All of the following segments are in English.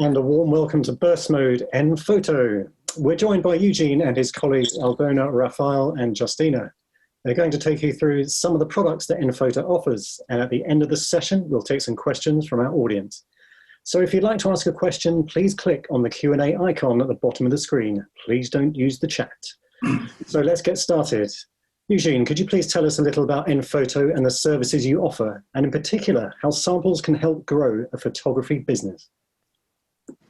And a warm welcome to Burst Mode nPhoto. We're joined by Eugene and his colleagues Aldona, Raphael and Justina. They're going to take you through some of the products that nPhoto offers, and at the end of the session we'll take some questions from our audience. So if you'd like to ask a question, please click on the Q&A icon at the bottom of the screen. Please don't use the chat. So let's get started. Eugene, could you please tell us a little about nPhoto and the services you offer, and in particular, how samples can help grow a photography business?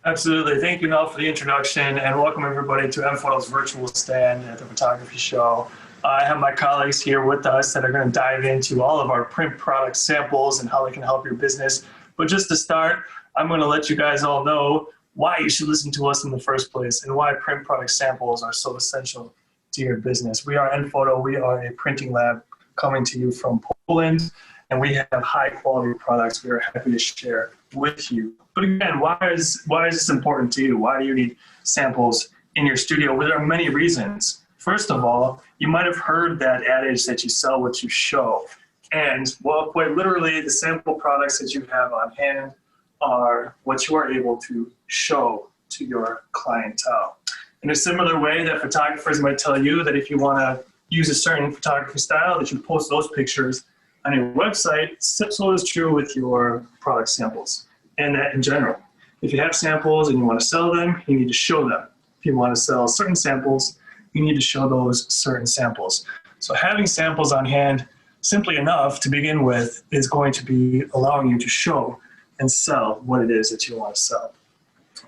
Absolutely. Thank you, Noel, for the introduction, and welcome everybody to nPhoto's virtual stand at the photography show. I have my colleagues here with us that are going to dive into all of our print product samples and how they can help your business. But just to start, I'm going to let you guys all know why you should listen to us in the first place and why print product samples are so essential to your business. We are nPhoto. We are a printing lab coming to you from Poland, and we have high quality products we are happy to share with you. But again, why is this important to you? Why do you need samples in your studio? Well, there are many reasons. First of all, you might have heard that adage that you sell what you show. And well, quite literally, the sample products that you have on hand are what you are able to show to your clientele. In a similar way that photographers might tell you that if you want to use a certain photography style, that you post those pictures on your website, so is true with your product samples. And that in general. If you have samples and you want to sell them, you need to show them. If you want to sell certain samples, you need to show those certain samples. So having samples on hand, simply enough to begin with, is going to be allowing you to show and sell what it is that you want to sell.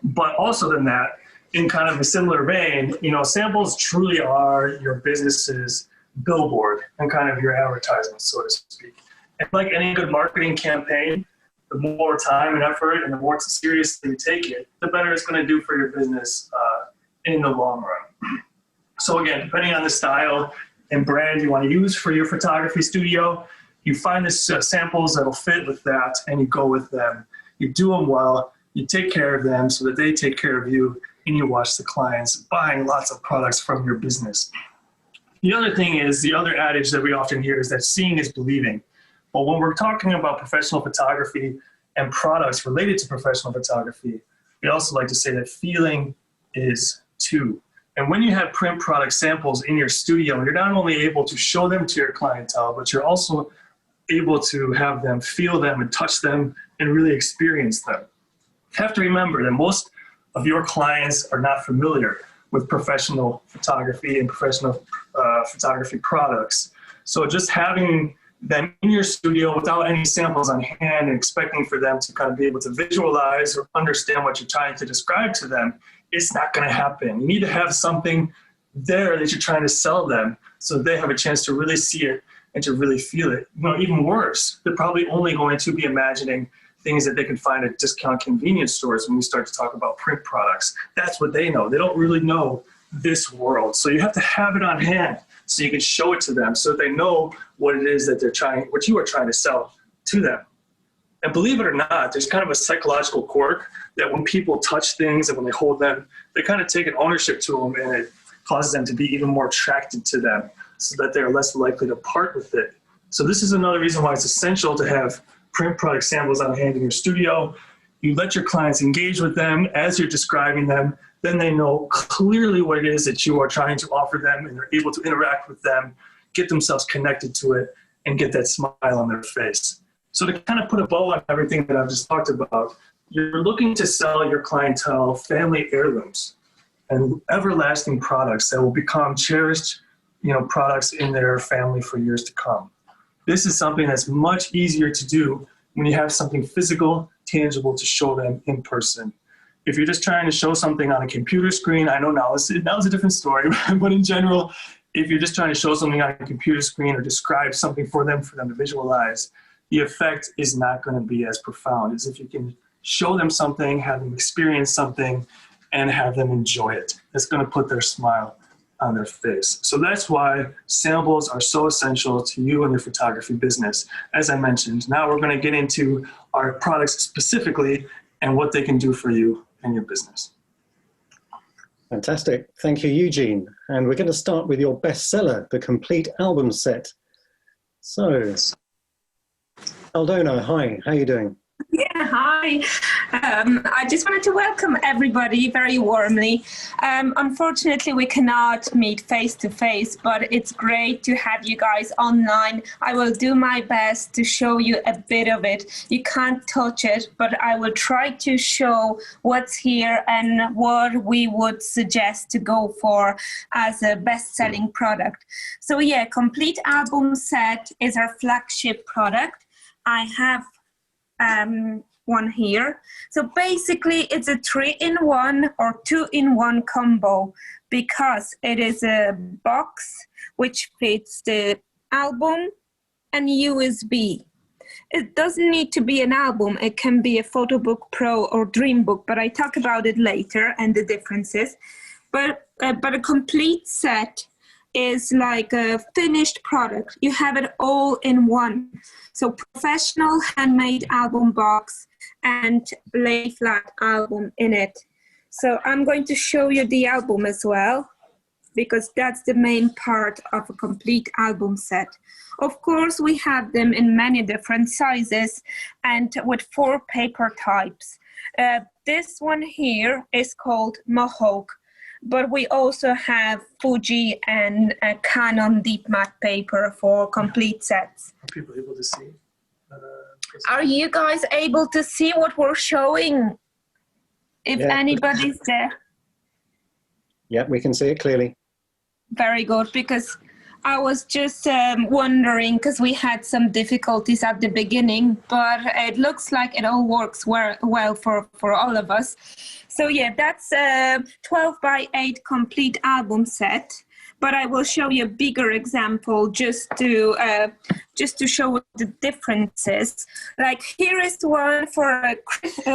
But also than that, in kind of a similar vein, samples truly are your business's billboard and kind of your advertisement, so to speak. And like any good marketing campaign, the more time and effort and the more seriously you take it, the better it's going to do for your business in the long run. So again, depending on the style and brand you want to use for your photography studio, you find the samples that'll fit with that and you go with them. You do them well, you take care of them so that they take care of you, and you watch the clients buying lots of products from your business. The other thing is, the other adage that we often hear is that seeing is believing. But when we're talking about professional photography and products related to professional photography, we also like to say that feeling is too. And when you have print product samples in your studio, you're not only able to show them to your clientele, but you're also able to have them feel them and touch them and really experience them. You have to remember that most of your clients are not familiar with professional photography and professional photography products. So just having them in your studio without any samples on hand and expecting for them to kind of be able to visualize or understand what you're trying to describe to them, it's not going to happen. You need to have something there that you're trying to sell them so they have a chance to really see it and to really feel it. Even worse, they're probably only going to be imagining things that they can find at discount convenience stores when we start to talk about print products. That's what they know. They don't really know this world. So you have to have it on hand so you can show it to them so they know what it is that what you are trying to sell to them. And believe it or not, there's kind of a psychological quirk that when people touch things and when they hold them, they kind of take an ownership to them, and it causes them to be even more attracted to them so that they're less likely to part with it. So this is another reason why it's essential to have print product samples on hand in your studio. You let your clients engage with them as you're describing them. Then they know clearly what it is that you are trying to offer them, and they're able to interact with them, get themselves connected to it, and get that smile on their face. So to kind of put a bow on everything that I've just talked about, you're looking to sell your clientele family heirlooms and everlasting products that will become cherished, products in their family for years to come. This is something that's much easier to do when you have something physical, tangible to show them in person. If you're just trying to show something on a computer screen, I know now is a different story, but in general, if you're just trying to show something on a computer screen or describe something for them to visualize, the effect is not going to be as profound as if you can show them something, have them experience something, and have them enjoy it. It's going to put their smile on their face. So that's why samples are so essential to you and your photography business. As I mentioned, now we're going to get into our products specifically and what they can do for you and your business. Fantastic. Thank you, Eugene. And we're going to start with your bestseller, the complete album set. So, Aldona, hi, how are you doing? Yeah, hi. I just wanted to welcome everybody very warmly. Unfortunately, we cannot meet face to face, but it's great to have you guys online. I will do my best to show you a bit of it. You can't touch it, but I will try to show what's here and what we would suggest to go for as a best-selling product. So yeah, Complete Album Set is our flagship product. I have one here. So basically it's a 3-in-1 or 2-in-1 combo because it is a box which fits the album and USB. It doesn't need to be an album. It can be a Photobook Pro or Dreambook, but I talk about it later and the differences. But a complete set is like a finished product. You have it all in one. So professional handmade album box and lay flat album in it. So I'm going to show you the album as well, because that's the main part of a complete album set. Of course, we have them in many different sizes and with 4 paper types. This one here is called Mohawk, but we also have Fuji and Canon deep matte paper for complete sets. Are people able to see? Are you guys able to see what we're showing? If anybody's there. Yeah, we can see it clearly. Very good, because I was just wondering, because we had some difficulties at the beginning, but it looks like it all works well for all of us. So yeah, that's a 12x8 complete album set. But I will show you a bigger example just to show the differences. Like here is one for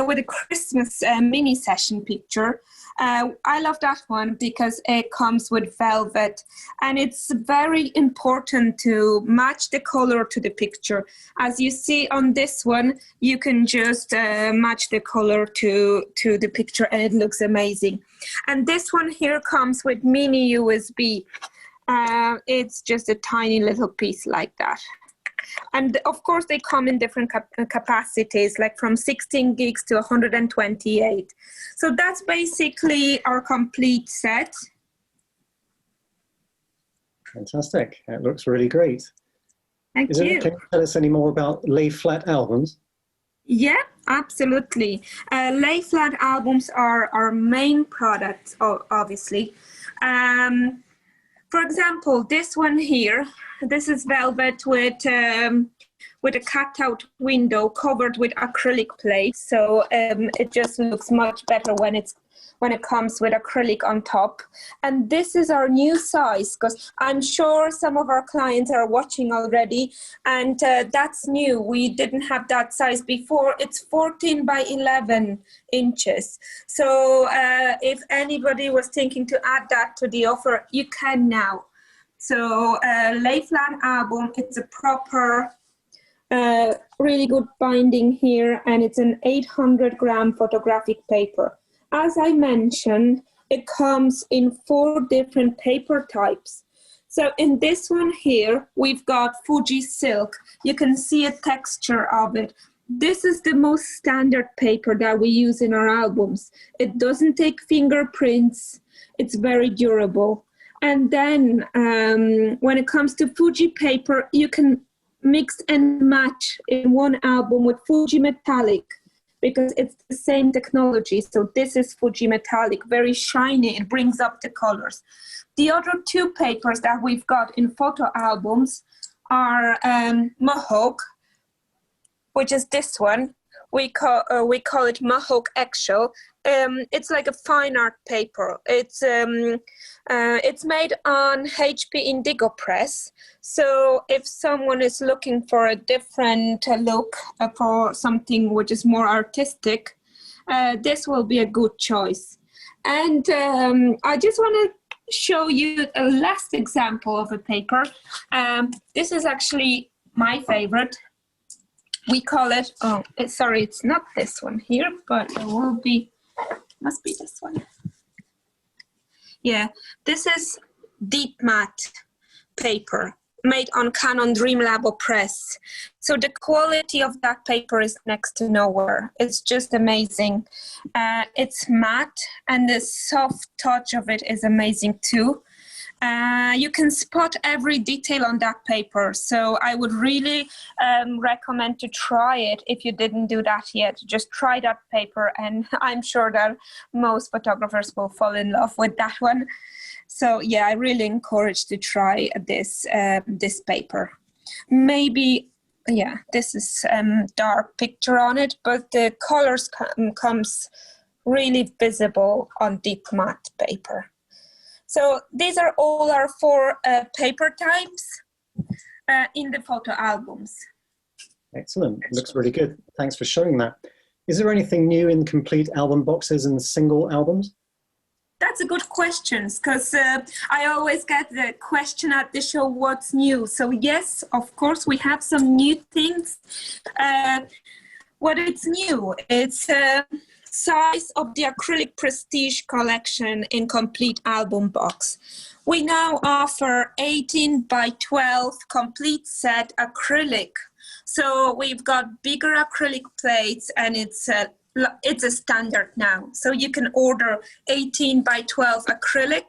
with a Christmas mini session picture. I love that one because it comes with velvet, and it's very important to match the color to the picture. As you see on this one, you can just match the color to the picture, and it looks amazing. And this one here comes with mini USB. It's just a tiny little piece like that. And of course they come in different capacities, like from 16 gigs to 128. So that's basically our complete set. Fantastic. It looks really great. Thank you. Can you tell us any more about lay flat albums? Yeah, absolutely. Lay flat albums are our main products, obviously. For example, this one here, this is velvet with a cutout window covered with acrylic plate. So it just looks much better when it comes with acrylic on top. And this is our new size, because I'm sure some of our clients are watching already, and that's new. We didn't have that size before. It's 14 by 11 inches. So if anybody was thinking to add that to the offer, you can now. So lay flat album, it's a proper, really good binding here, and it's an 800-gram photographic paper. As I mentioned, it comes in 4 different paper types. So in this one here, we've got Fuji silk. You can see a texture of it. This is the most standard paper that we use in our albums. It doesn't take fingerprints. It's very durable. And then when it comes to Fuji paper, you can mix and match in one album with Fuji metallic, because it's the same technology. So this is Fuji metallic, very shiny. It brings up the colors. The other 2 papers that we've got in photo albums are Mohawk, which is this one. We call it Mohawk Eggshell. It's like a fine art paper. It's made on HP Indigo press. So if someone is looking for a different look for something which is more artistic, this will be a good choice. And I just want to show you a last example of a paper. This is actually my favorite. We call it, sorry, it's not this one here, but it will be, must be this one. Yeah, this is deep matte paper. made on Canon Dreamlabo press. So the quality of that paper is next to nowhere. It's just amazing. It's matte, and the soft touch of it is amazing too. You can spot every detail on that paper. So I would really recommend to try it if you didn't do that yet. Just try that paper, and I'm sure that most photographers will fall in love with that one. So yeah, I really encourage to try this this paper. Maybe, yeah, this is dark picture on it, but the colors comes really visible on deep matte paper. So these are all our 4 paper types in the photo albums. Excellent. Looks really good. Thanks for showing that. Is there anything new in complete album boxes and single albums? That's a good question, because I always get the question at the show, what's new? So yes, of course, we have some new things. What is new? It's size of the Acrylic Prestige collection in complete album box. We now offer 18 by 12 complete set acrylic. So we've got bigger acrylic plates, and it's a standard now. So you can order 18 by 12 acrylic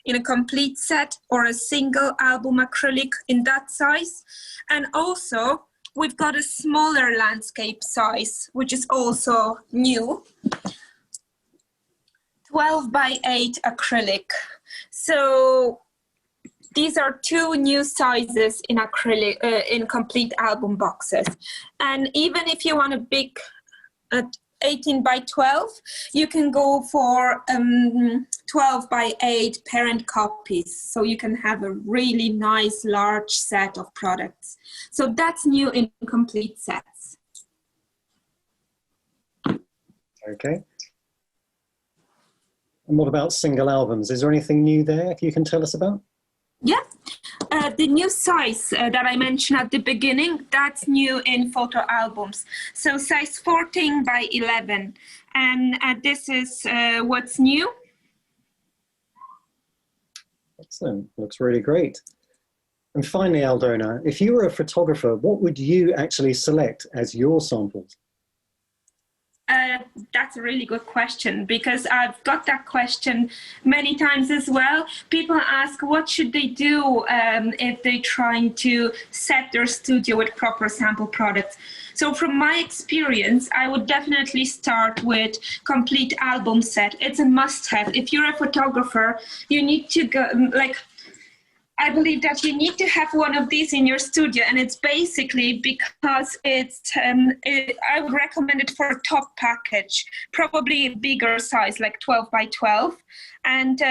in a complete set, or a single album acrylic in that size. And also we've got a smaller landscape size, which is also new. 12 by 8 acrylic. So these are 2 new sizes in acrylic in complete album boxes. And even if you want a big 18 by 12, you can go for 12 by 8 parent copies. So you can have a really nice large set of products. So that's new in complete sets. Okay. And what about single albums? Is there anything new there you can tell us about? Yeah, the new size that I mentioned at the beginning, that's new in photo albums. So size 14 by 11. And this is what's new. Excellent. Looks really great. And finally, Aldona, if you were a photographer, what would you actually select as your samples? That's a really good question, because I've got that question many times as well. People ask what should they do if they're trying to set their studio with proper sample products. So from my experience, I would definitely start with complete album set. It's a must-have. If you're a photographer, you need to go, I believe that you need to have one of these in your studio, and it's basically because it's, I would recommend it for a top package, probably a bigger size, like 12 by 12. And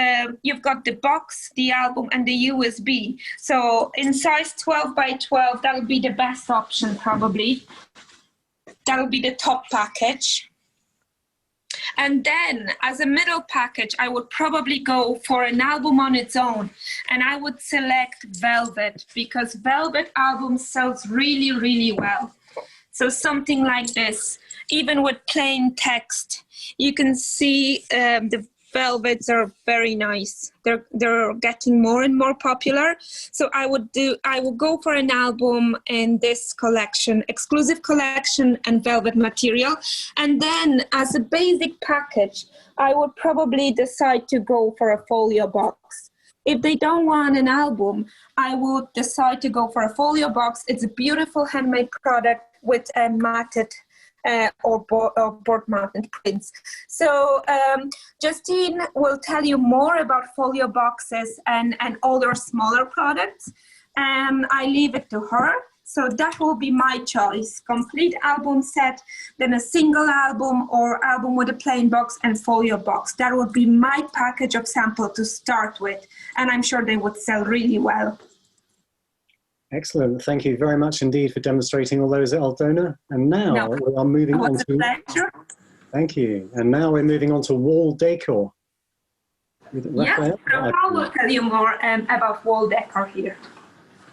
you've got the box, the album, and the USB. So in size 12 by 12, that'll be the best option, probably. That'll be the top package. And then as a middle package, I would probably go for an album on its own. And I would select Velvet, because Velvet album sells really, really well. So something like this, even with plain text, you can see the Velvets are very nice. They're getting more and more popular. So I would go for an album in this collection, exclusive collection and Velvet material. And then as a basic package, I would probably decide to go for a folio box. If they don't want an album, I would decide to go for a folio box. It's a beautiful handmade product with a matted or board-mounted prints. So Justine will tell you more about folio boxes and other smaller products. I leave it to her. So that will be my choice. Complete album set, then a single album or album with a plain box and folio box. That would be my package of sample to start with. And I'm sure they would sell really well. Excellent. Thank you very much indeed for demonstrating all those, Aldona. And now we are moving on to... Pleasure. Thank you. And now we're moving on to wall decor. Yes, Rafael will tell you more about wall decor here.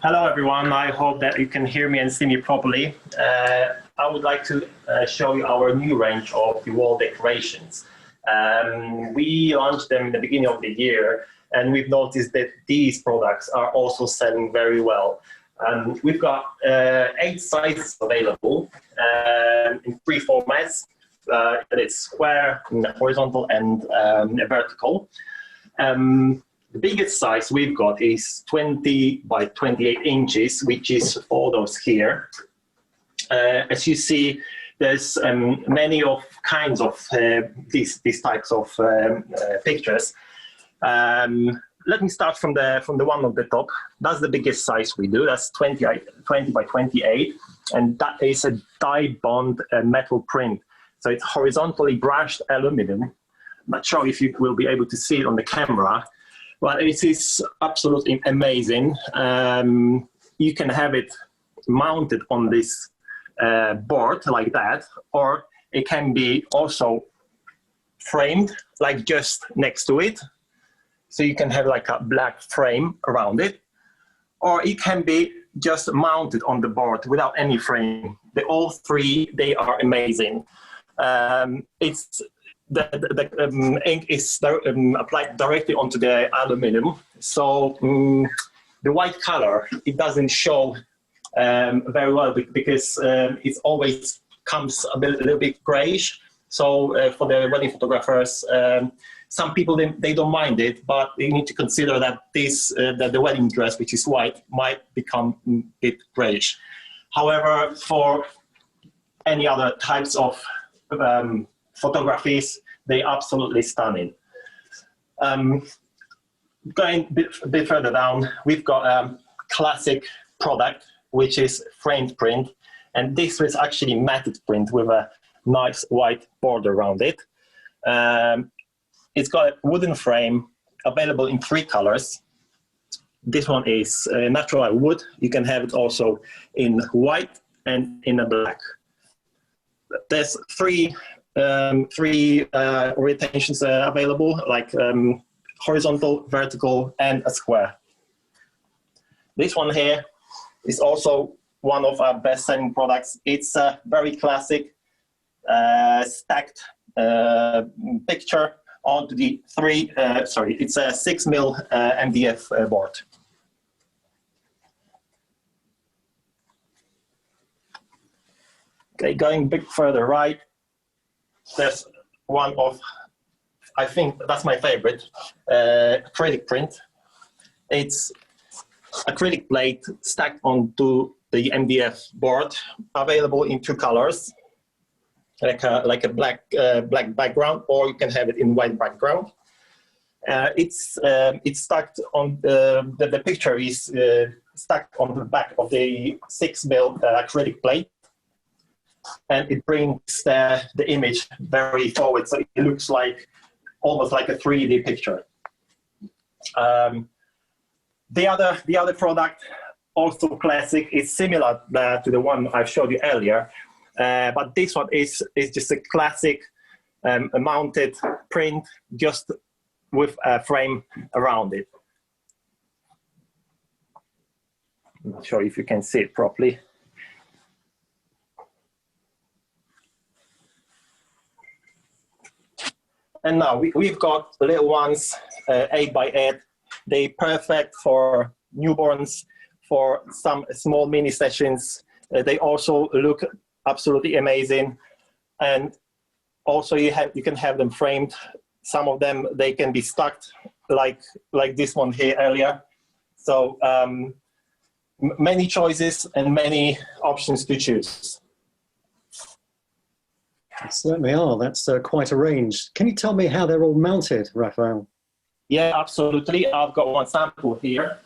Hello, everyone. I hope that you can hear me and see me properly. I would like to show you our new range of the wall decorations. We launched them in the beginning of the year, and we've noticed that these products are also selling very well. We've got 8 sizes available in 3 formats. It's square, horizontal, and vertical. The biggest size we've got is 20 by 28 inches, which is for those here. As you see, there's many of kinds of these types of pictures. Let me start from the one on the top. That's the biggest size we do. That's 20 by 28, and that is a dye bond metal print. So it's horizontally brushed aluminum. I'm not sure if you will be able to see it on the camera, but it is absolutely amazing. You can have it mounted on this board like that, or it can be also framed like just next to it. So you can have like a black frame around it, or it can be just mounted on the board without any frame. All 3, they are amazing. It's the ink is applied directly onto the aluminum, so the white color, it doesn't show very well because it always comes a little bit grayish. So for the wedding photographers, some people they don't mind it, but you need to consider that that the wedding dress, which is white, might become a bit grayish. However, for any other types of photographies, they absolutely stunning. Going a bit further down, we've got a classic product, which is framed print, and this is actually matted print with a nice white border around it. It's got a wooden frame available in 3 colors. This one is natural wood. You can have it also in white and in a black. There's 3 orientations available, like horizontal, vertical, and a square. This one here is also one of our best-selling products. It's a very classic stacked picture onto the it's a 6mm MDF board. Okay, going a bit further right, there's one of, I think that's my favorite, acrylic print. It's acrylic plate stacked onto the MDF board, available in 2 colors, like a black background, or you can have it in white background. It's stacked on the picture is stacked on the back of the 6mm acrylic plate, and it brings the image very forward, so it looks like almost like a 3D picture. The other product, also classic, is similar to the one I showed you earlier, but this one is just a classic mounted print, just with a frame around it. I'm not sure if you can see it properly. And now we've got little ones, 8 by 8. They're perfect for newborns, for some small mini sessions. They also look absolutely amazing. And also you can have them framed. Some of them, they can be stacked like this one here earlier. So many choices and many options to choose. Certainly are. That's quite a range. Can you tell me how they're all mounted, Raphael? Yeah, absolutely. I've got one sample here.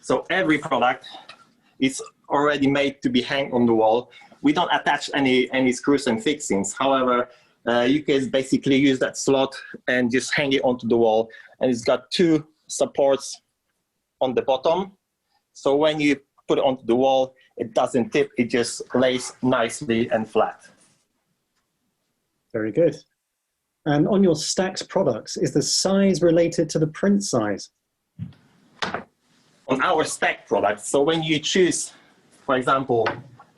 So every product is already made to be hung on the wall. We don't attach any screws and fixings. However, you can basically use that slot and just hang it onto the wall. And it's got 2 supports on the bottom. So when you put it onto the wall, it doesn't tip, it just lays nicely and flat. Very good. And on your stacked products, is the size related to the print size? On our stacked products, so when you choose, for example,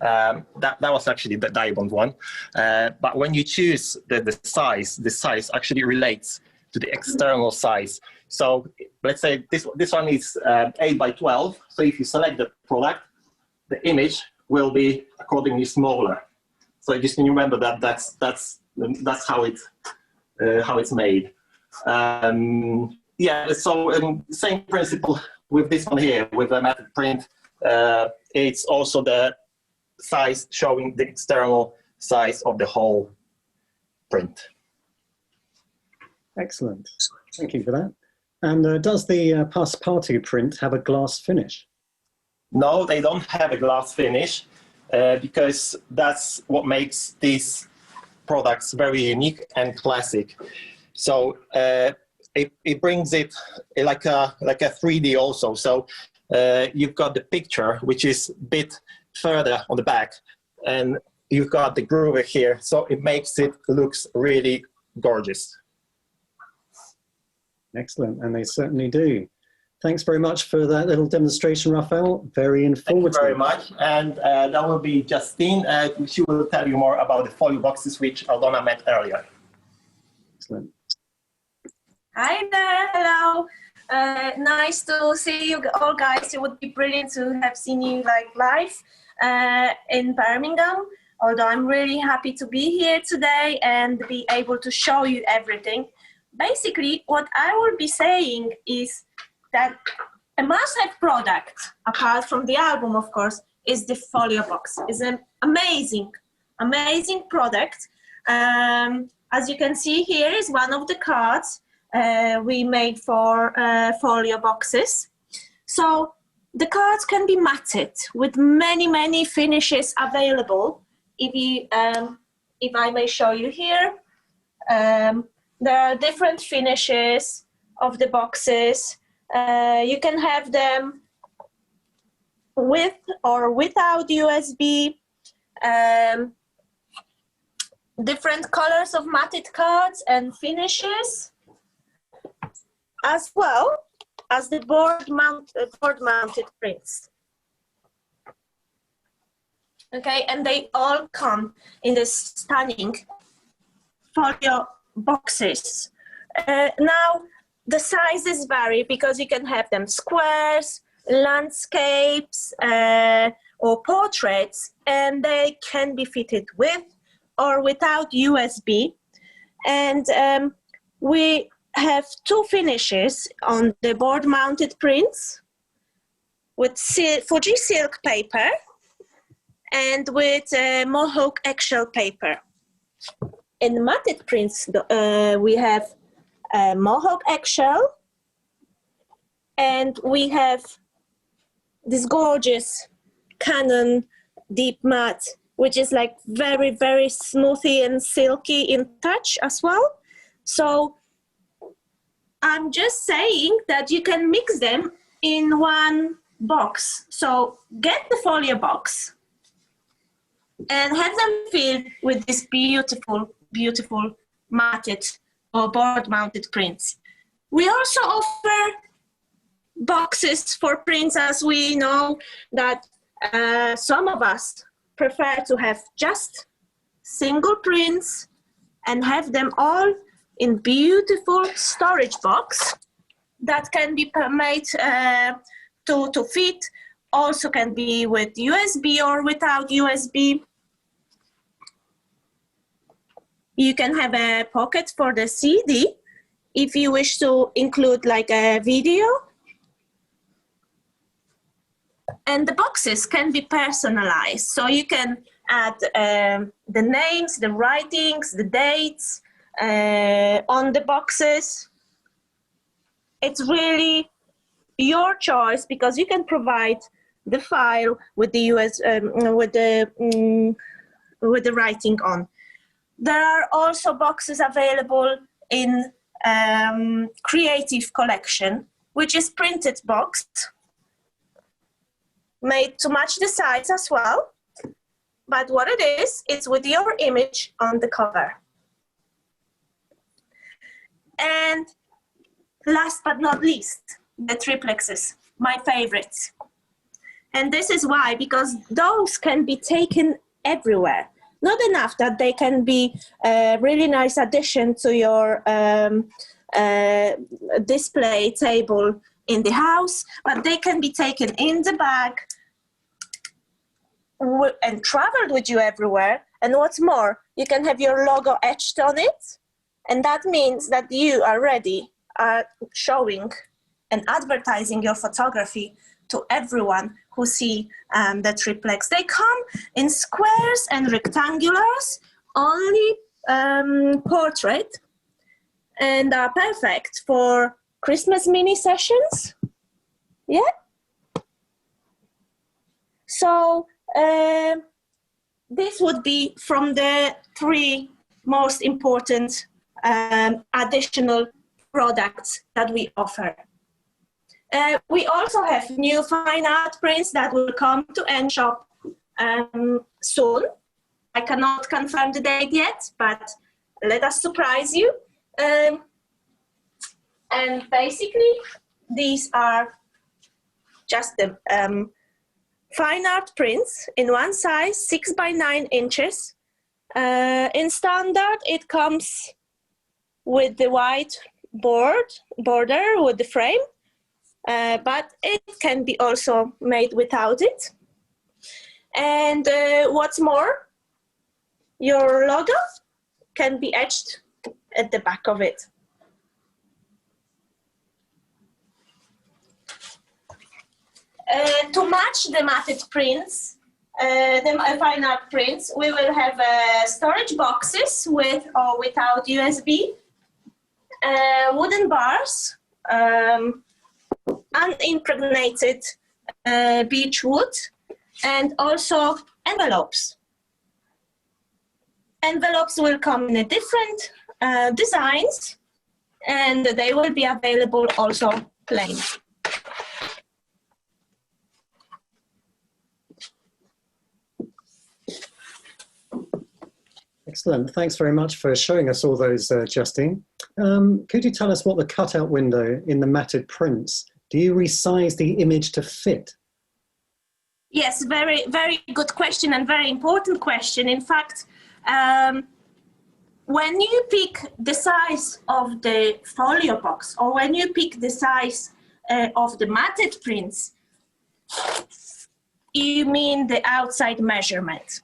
That was actually the diamond one. But when you choose the size actually relates to the external size. So let's say this one is 8 by 12. So if you select the product, the image will be accordingly smaller. So just remember that that's how it's made. Yeah. So same principle with this one here with the matte print. It's also the size showing the external size of the whole print. Excellent. Thank you for that. And does the Passepartout print have a glass finish? No, they don't have a glass finish because that's what makes these products very unique and classic. So it brings it like a 3D also. So you've got the picture, which is a bit further on the back, and you've got the groove here. So it makes it looks really gorgeous. Excellent, and they certainly do. Thanks very much for that little demonstration, Raphael. Very informative. Thank you very much. And that will be Justine. She will tell you more about the folio boxes, which Aldona met earlier. Excellent. Hi there, hello. Nice to see you all, guys. It would be brilliant to have seen you live in Birmingham. Although I'm really happy to be here today and be able to show you everything. Basically, what I will be saying is that a must-have product, apart from the album, of course, is the folio box. It's an amazing, amazing product. As you can see here is one of the cards we made for folio boxes. So the cards can be matted with many, many finishes available. If I may show you here, there are different finishes of the boxes. You can have them with or without USB, different colors of matted cards and finishes, as well as the board-mounted prints. Okay, and they all come in the stunning folio boxes. Now, the sizes vary because you can have them squares, landscapes, or portraits, and they can be fitted with or without USB. And we have two finishes on the board-mounted prints with Fuji silk paper and with Mohawk eggshell paper. In matted prints, we have Mohawk eggshell, and we have this gorgeous Canon deep matte, which is like very, very smoothy and silky in touch as well. So I'm just saying that you can mix them in one box. So get the folio box and have them filled with this beautiful, beautiful matted or board-mounted prints. We also offer boxes for prints, as we know that some of us prefer to have just single prints and have them all in beautiful storage box that can be made to fit. Also can be with USB or without USB. You can have a pocket for the CD if you wish to include like a video. And the boxes can be personalized. So you can add the names, the writings, the dates on the boxes. It's really your choice because you can provide the file with the with the writing on. There are also boxes available in Creative Collection, which is printed box, made to match the size as well. But what it is, it's with your image on the cover. And last but not least, the triplexes, my favorites. And this is why, because those can be taken everywhere. Not enough that they can be a really nice addition to your display table in the house, but they can be taken in the bag and traveled with you everywhere. And what's more, you can have your logo etched on it, and that means that you are ready, showing and advertising your photography to everyone who see the triplex. They come in squares and rectangulars, only portrait, and are perfect for Christmas mini sessions. Yeah. So this would be from the 3 most important additional products that we offer. We also have new fine art prints that will come to nShop soon. I cannot confirm the date yet, but let us surprise you. And basically, these are just the fine art prints in one size, 6 by 9 inches. In standard, it comes with the white border with the frame. But it can be also made without it. And what's more, your logo can be etched at the back of it. To match the matted prints, the fine art prints, we will have storage boxes with or without USB, wooden bars, unimpregnated beech wood, and also envelopes. Envelopes will come in a different designs, and they will be available also plain. Excellent. Thanks very much for showing us all those, Justine. Could you tell us what the cutout window in the matted prints, do you resize the image to fit? Yes, very, very good question and very important question. In fact, when you pick the size of the folio box or when you pick the size of the matted prints, you mean the outside measurement.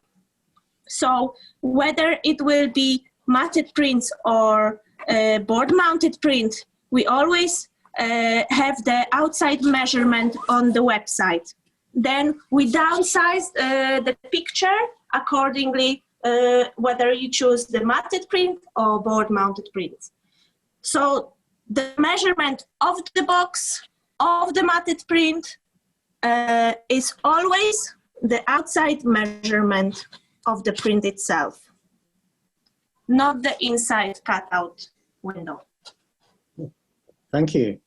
So whether it will be matted prints or board-mounted print, we always have the outside measurement on the website. Then we downsize the picture accordingly, whether you choose the matted print or board-mounted print. So the measurement of the box, of the matted print, is always the outside measurement of the print itself, not the inside cutout window. Thank you.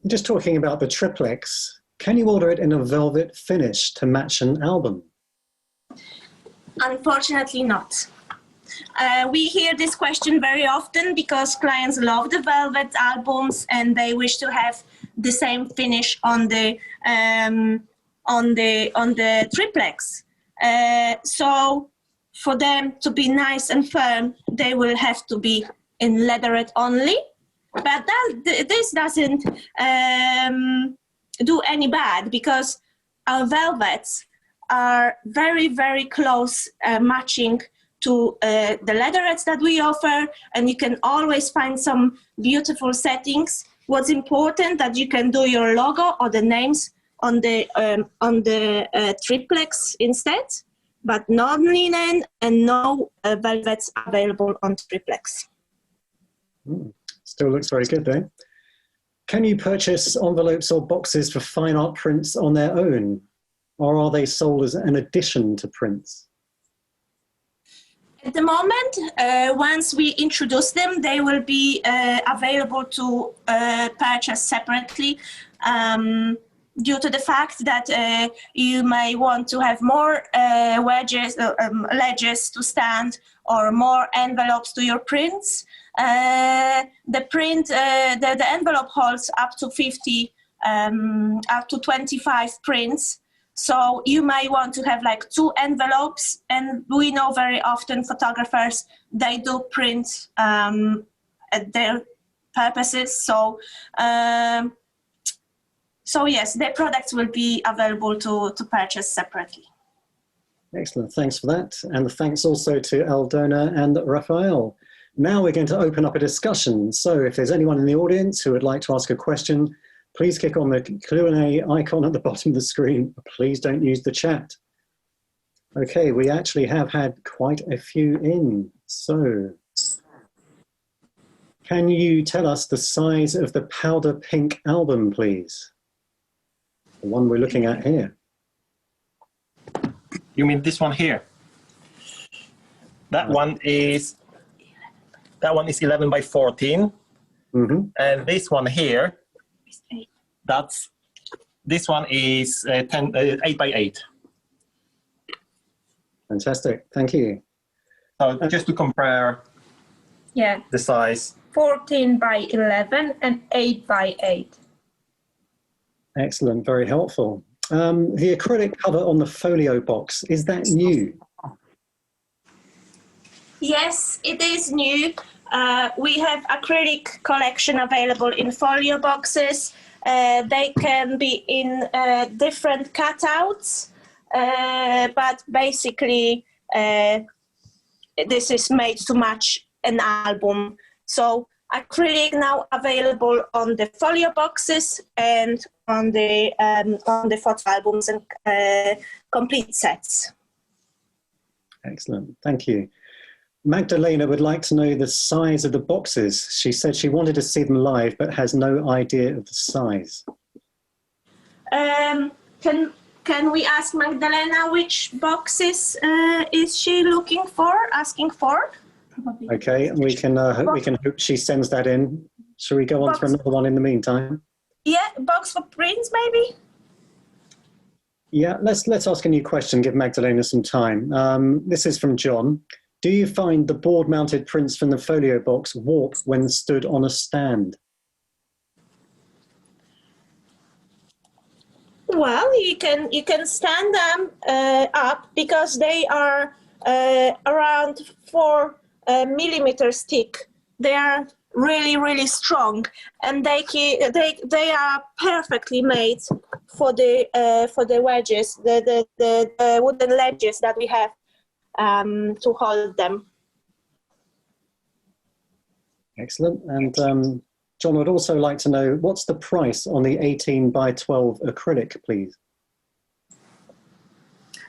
Just talking about the triplex, can you order it in a velvet finish to match an album? Unfortunately not. We hear this question very often because clients love the velvet albums and they wish to have the same finish on the triplex. So for them to be nice and firm, they will have to be in leatherette only. But this doesn't do any bad because our velvets are very, very close matching to the leatherettes that we offer, and you can always find some beautiful settings. What's important that you can do your logo or the names on the triplex instead, but non-linen and no velvets available on triplex. Still looks very good though. Can you purchase envelopes or boxes for fine art prints on their own, or are they sold as an addition to prints? At the moment, once we introduce them, they will be available to purchase separately due to the fact that you may want to have more ledges to stand or more envelopes to your prints. The envelope holds up to 50, up to 25 prints. So you may want to have like 2 envelopes, and we know very often photographers, they do print at their purposes. So yes, the products will be available to purchase separately. Excellent, thanks for that. And thanks also to Aldona and Raphael. Now we're going to open up a discussion. So if there's anyone in the audience who would like to ask a question, please click on the Q&A icon at the bottom of the screen. Please don't use the chat. Okay, we actually have had quite a few in. So can you tell us the size of the powder pink album, please? The one we're looking at here. You mean this one here? That one is 11 by 14. Mm-hmm. And this one here, this one is 8 by 8. Fantastic, thank you. So just to compare the size. 14 by 11 and 8 by 8. Excellent, very helpful. The acrylic cover on the Folio box, is that new? Yes, it is new. We have acrylic collection available in Folio boxes. They can be in different cutouts, but basically this is made to match an album. So acrylic now available on the Folio boxes and on the photo albums and complete sets. Excellent, thank you. Magdalena would like to know the size of the boxes. She said she wanted to see them live, but has no idea of the size. Can we ask Magdalena which boxes is she asking for? Probably. Okay, we can hope she sends that in. Shall we go on to another one in the meantime? Yeah, box for prints maybe? Yeah, let's ask a new question, give Magdalena some time. This is from John. Do you find the board-mounted prints from the Folio box warp when stood on a stand? Well, you can stand them up because they are around 4 millimeters thick. They are really strong, and they are perfectly made for the wedges, the wooden ledges that we have to hold them. Excellent. And John would also like to know, what's the price on the 18 by 12 acrylic, please?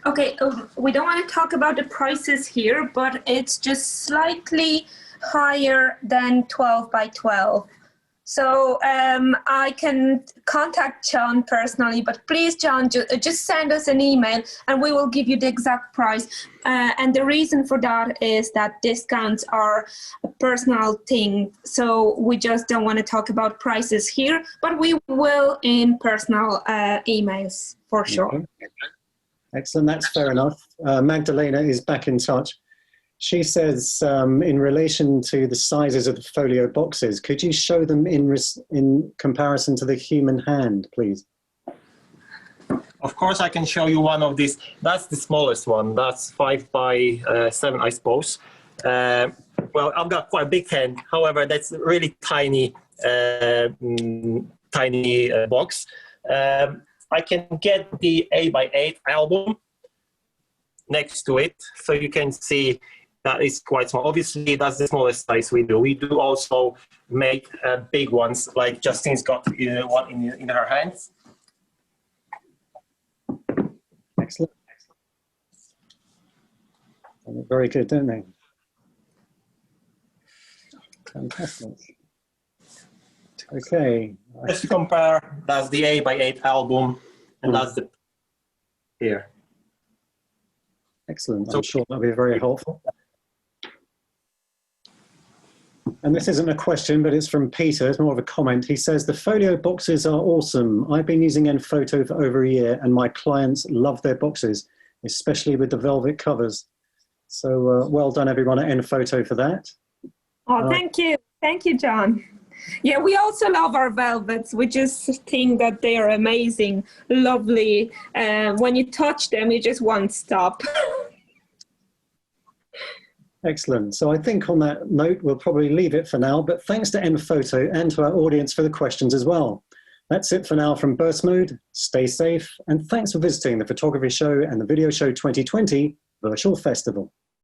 Okay, we don't want to talk about the prices here, but it's just slightly higher than 12 by 12. So I can contact John personally, but please, John, just send us an email and we will give you the exact price. And the reason for that is that discounts are a personal thing. So we just don't want to talk about prices here, but we will in personal emails for sure. Okay. Excellent, that's fair enough. Magdalena is back in touch. She says, in relation to the sizes of the Folio boxes, could you show them in comparison to the human hand, please? Of course, I can show you one of these. That's the smallest one. That's 5 by 7, I suppose. Well, I've got quite a big hand. However, that's a really tiny, box. I can get the 8 by 8 album next to it, so you can see that is quite small. Obviously, that's the smallest size we do. We do also make big ones, like Justine's got one in her hands. Excellent. Very good, don't they? Fantastic. Okay. Just to compare, that's the 8 by 8 album, and that's the here. Excellent. I'm sure that'll be very helpful. And this isn't a question, but it's from Peter. It's more of a comment. He says, the Folio boxes are awesome. I've been using nPhoto for over a year, and my clients love their boxes, especially with the velvet covers. So well done, everyone at nPhoto, for that. Oh, thank you. Thank you, John. Yeah, we also love our velvets. We just think that they are amazing, lovely. When you touch them, you just won't stop. Excellent. So I think on that note, we'll probably leave it for now, but thanks to nPhoto and to our audience for the questions as well. That's it for now from Burst Mode. Stay safe, and thanks for visiting the Photography Show and the Video Show 2020 Virtual Festival.